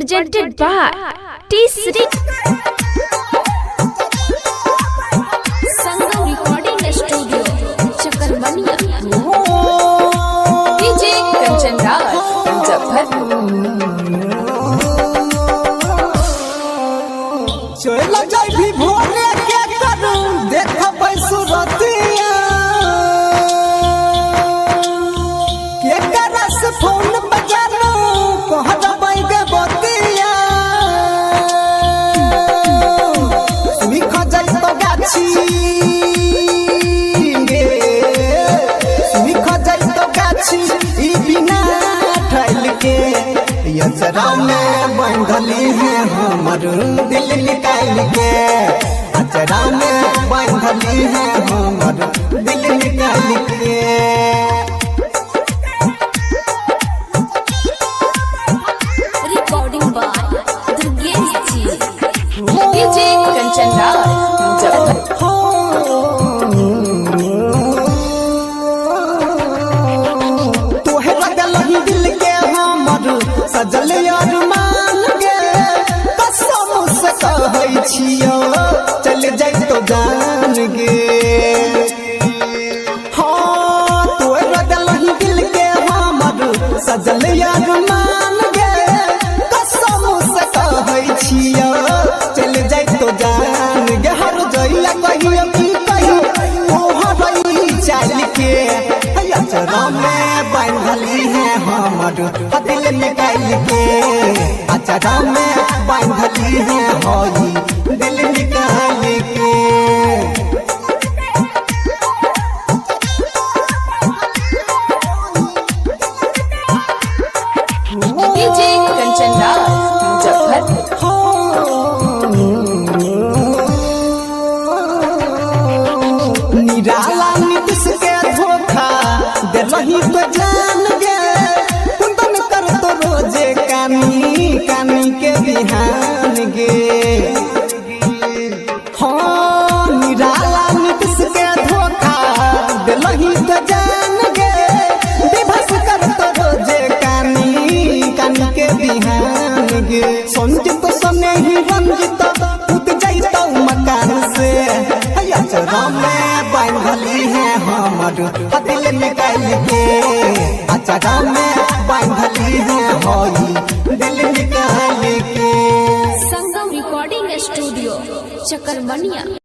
presented by T-Series Sangam Recording Studio, Chakarmania. DJ Kanchan Raj, चला जाई भी भोले के करूं देखा पैसुरतिया के करस फोन बजानो कहत बैगे बतिया लिख जाई तो गाछी गे लिख जाई तो गाछी ई बिना ठल के यजरा में बंधली है हमर दिल निकाल के अजरा में बंधली है हमर दिल निकाल के Recording by Durgesh ji. DJ Kanchan Raj, तोहे लगल ही दिल के हमर सजल अरमान गे कसम से कहै छियो चल जाई तो जान गे हाँ तोहे लगल ही दिल के हमर सजल अरमान गे कसम से कहै छियो चल जाई तो जान गे हर जइला कहियो की कहियो ओहरई चल के अचरा में बंधली है हमर दिल निकाल के अचरा में बंधली है हई दिल निकाल के DJ Kanchan Raj, निराला नीतिश के धोखा देलही तो जान गे कुंदन कर तो रोजे कानी कानी के बिहान गे हाँ निराला नीतिश के धोखा देलही तो जान गे विभस कर तो रोजे कानी कानी के बिहान गे संजित सने ही रंजित उठ जाइतो मकान से अचरा में बंधली है हमर दिल निकाल के अचरा में बंधली है हई दिल निकाल के Sangam Recording Studio, Chakarmania.